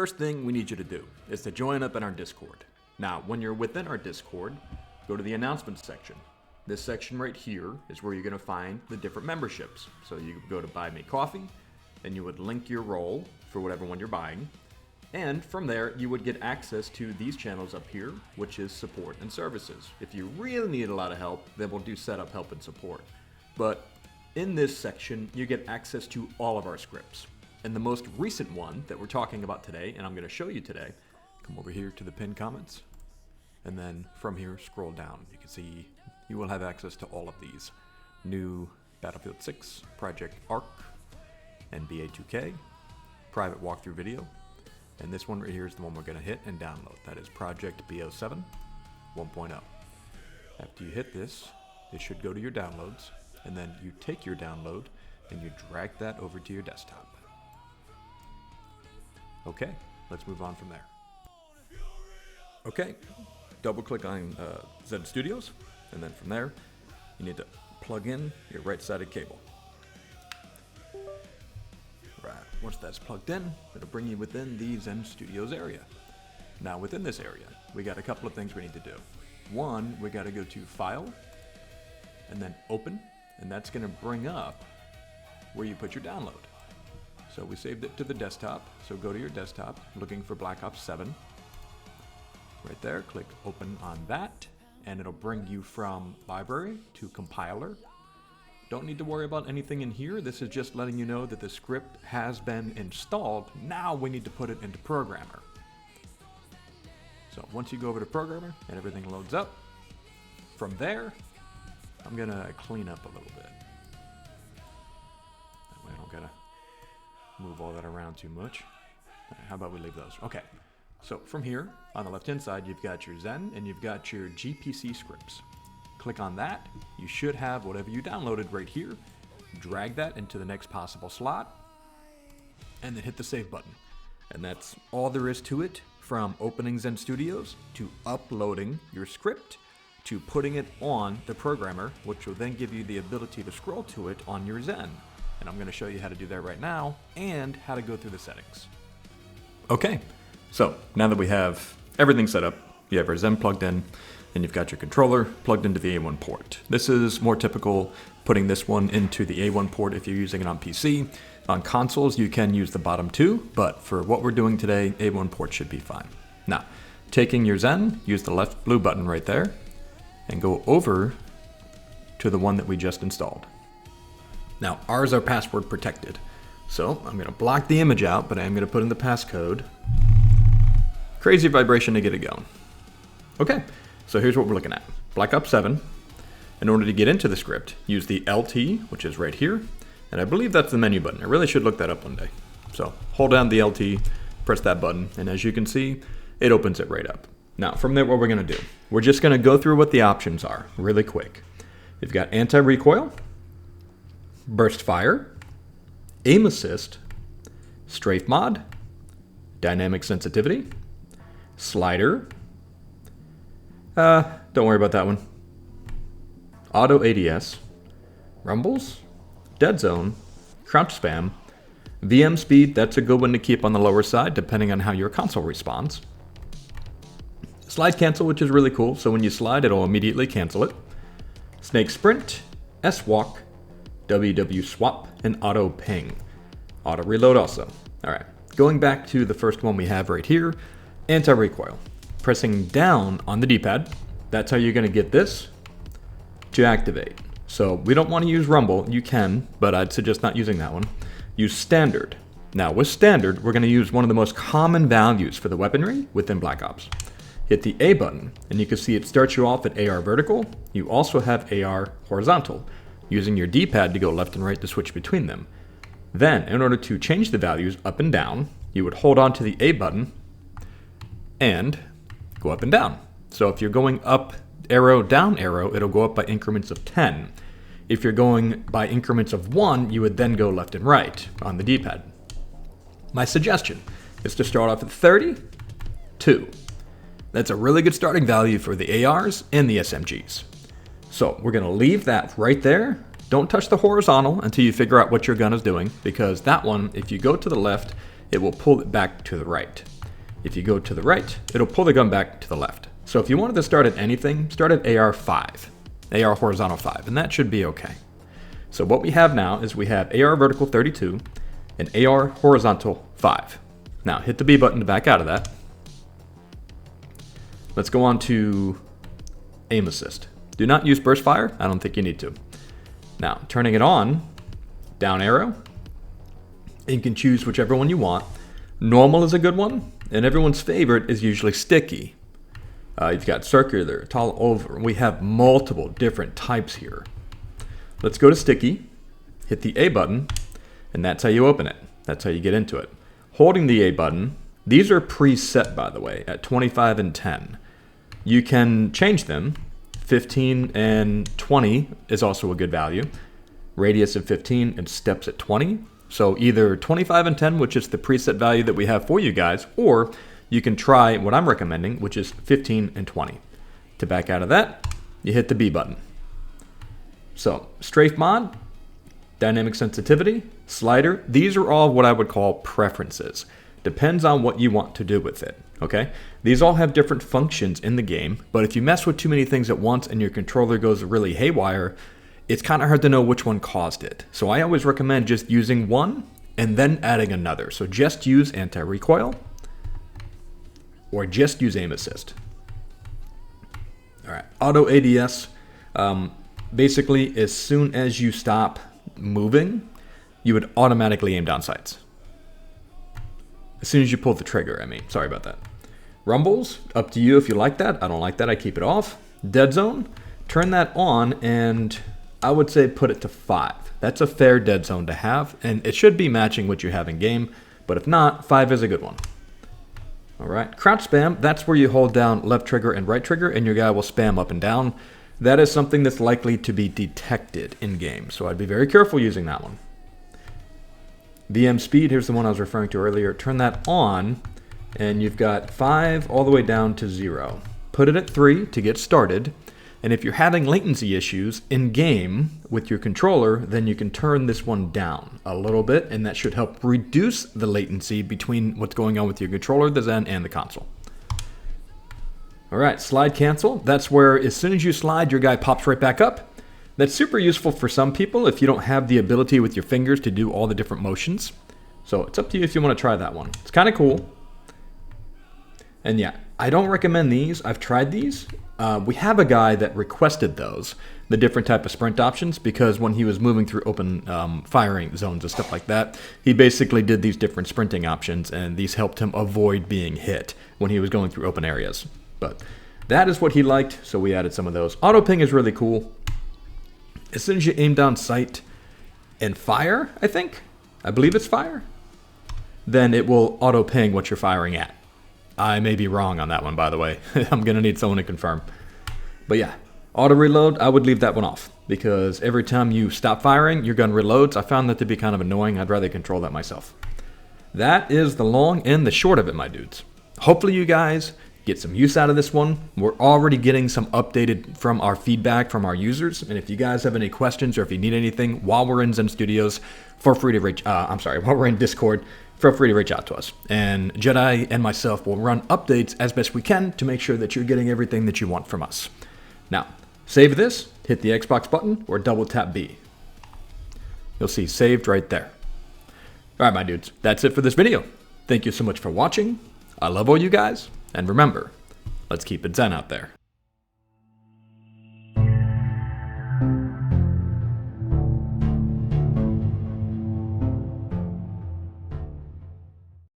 first thing we need you to do is to join up in our Discord. Now, when you're within our Discord, go to the announcements section. This section right here is where you're going to find the different memberships. So you go to Buy Me Coffee, and you would link your role for whatever one you're buying. And from there, you would get access to these channels up here, which is support and services. If you really need a lot of help, then we'll do setup, help, and support. But in this section, you get access to all of our scripts. And the most recent one that we're talking about today, and I'm going to show you today, come over here to the pinned comments. And then from here, scroll down. You can see you will have access to all of these. New Battlefield 6, Project Arc, NBA 2K, private walkthrough video. And this one right here is the one we're going to hit and download. That is Project BO7 1.0. After you hit this, it should go to your downloads. And then you take your download and you drag that over to your desktop. Okay, let's move on from there. Okay, double click on Zen Studios, and then from there, you need to plug in your right-sided cable. Right, once that's plugged in, it'll bring you within the Zen Studios area. Now within this area, we got a couple of things we need to do. One, we got to go to File, and then Open, and that's going to bring up where you put your download. So we saved it to the desktop, so go to your desktop, looking for Black Ops 7. Right there, click Open on that, and it'll bring you from Library to Compiler. Don't need to worry about anything in here. This is just letting you know that the script has been installed. Now we need to put it into Programmer. So once you go over to Programmer and everything loads up, from there, I'm gonna clean up a little bit. That way I don't gotta move all that around too much. How about we leave those? Okay, so from here, on the left-hand side, you've got your Zen and you've got your GPC scripts. Click on that. You should have whatever you downloaded right here. Drag that into the next possible slot, and then hit the save button. And that's all there is to it, from opening Zen Studios to uploading your script to putting it on the programmer, which will then give you the ability to scroll to it on your Zen. And I'm going to show you how to do that right now and how to go through the settings. Okay, so now that we have everything set up, you have our Zen plugged in, and you've got your controller plugged into the A1 port. This is more typical, putting this one into the A1 port if you're using it on PC. On consoles, you can use the bottom two, but for what we're doing today, A1 port should be fine. Now, taking your Zen, use the left blue button right there, and go over to the one that we just installed. Now, ours are password protected, so I'm going to block the image out, but I'm going to put in the passcode. Crazy vibration to get it going. Okay, so here's what we're looking at. Black Ops 7. In order to get into the script, use the LT, which is right here, and I believe that's the menu button. I really should look that up one day. So hold down the LT, press that button, and as you can see, it opens it right up. Now, from there, what we're going to do, we're just going to go through what the options are really quick. You've got anti-recoil, burst fire, aim assist, strafe mod, dynamic sensitivity, slider, don't worry about that one, auto ADS, rumbles, dead zone, crouch spam, VM speed, that's a good one to keep on the lower side depending on how your console responds. Slide cancel, which is really cool, so when you slide, it'll immediately cancel it. Snake sprint, S-walk, WW swap, and auto ping. Auto reload also. Alright, going back to the first one we have right here, anti-recoil. Pressing down on the D-pad, that's how you're going to get this to activate. So we don't want to use rumble, you can, but I'd suggest not using that one. Use standard. Now with standard, we're going to use one of the most common values for the weaponry within Black Ops. Hit the A button, and you can see it starts you off at AR vertical. You also have AR horizontal, using your D-pad to go left and right to switch between them. Then, in order to change the values up and down, you would hold on to the A button and go up and down. So if you're going up arrow, down arrow, it'll go up by increments of 10. If you're going by increments of 1, you would then go left and right on the D-pad. My suggestion is to start off at 30, 2. That's a really good starting value for the ARs and the SMGs. So we're going to leave that right there. Don't touch the horizontal until you figure out what your gun is doing, because that one, if you go to the left, it will pull it back to the right. If you go to the right, it'll pull the gun back to the left. So if you wanted to start at anything, start at AR 5, AR horizontal 5, and that should be okay. So what we have now is we have AR vertical 32 and AR horizontal 5. Now hit the B button to back out of that. Let's go on to aim assist. Do not use burst fire. I don't think you need to. Now turning it on, down arrow. You can choose whichever one you want. Normal is a good one, and everyone's favorite is usually sticky. You've got circular, tall over. We have multiple different types here. Let's go to sticky, hit the A button, and that's how you open it. That's how you get into it. Holding the A button, these are preset by the way, at 25 and 10. You can change them. 15 and 20 is also a good value. Radius of 15 and steps at 20. So either 25 and 10, which is the preset value that we have for you guys, or you can try what I'm recommending, which is 15 and 20. To back out of that, you hit the B button. So strafe mod, dynamic sensitivity, slider, these are all what I would call preferences. Depends on what you want to do with it, okay? These all have different functions in the game, but if you mess with too many things at once and your controller goes really haywire, it's kind of hard to know which one caused it. So I always recommend just using one and then adding another. So just use anti-recoil or just use aim assist. All right, auto ADS. Basically, as soon as you stop moving, you would automatically aim down sights. As soon as you pull the trigger, I mean, sorry about that. Rumbles, up to you if you like that. I don't like that, I keep it off. Dead zone, turn that on, and I would say put it to 5. That's a fair dead zone to have, and it should be matching what you have in game, but if not, 5 is a good one. All right, crouch spam, that's where you hold down left trigger and right trigger, and your guy will spam up and down. That is something that's likely to be detected in game, so I'd be very careful using that one. VM speed, here's the one I was referring to earlier. Turn that on, and you've got 5 all the way down to 0. Put it at 3 to get started, and if you're having latency issues in game with your controller, then you can turn this one down a little bit, and that should help reduce the latency between what's going on with your controller, the Zen, and the console. All right, slide cancel. That's where as soon as you slide, your guy pops right back up. That's super useful for some people if you don't have the ability with your fingers to do all the different motions. So it's up to you if you want to try that one. It's kind of cool. And yeah, I don't recommend these. I've tried these. We have a guy that requested those, the different type of sprint options, because when he was moving through open firing zones and stuff like that, he basically did these different sprinting options, and these helped him avoid being hit when he was going through open areas. But that is what he liked, so we added some of those. Auto ping is really cool. As soon as you aim down sight and fire, I believe it's fire, then it will auto ping what you're firing at. I may be wrong on that one, by the way. I'm going to need someone to confirm. But yeah, auto reload, I would leave that one off, because every time you stop firing, your gun reloads. I found that to be kind of annoying. I'd rather control that myself. That is the long and the short of it, my dudes. Hopefully you guys get some use out of this one. We're already getting some updated from our feedback from our users, and if you guys have any questions or if you need anything while we're in Zen Studios, feel free to reach. While we're in Discord, feel free to reach out to us. And Jedi and myself will run updates as best we can to make sure that you're getting everything that you want from us. Now, save this, hit the Xbox button, or double tap B. You'll see saved right there. All right, my dudes, that's it for this video. Thank you so much for watching. I love all you guys. And remember, let's keep it Zen out there.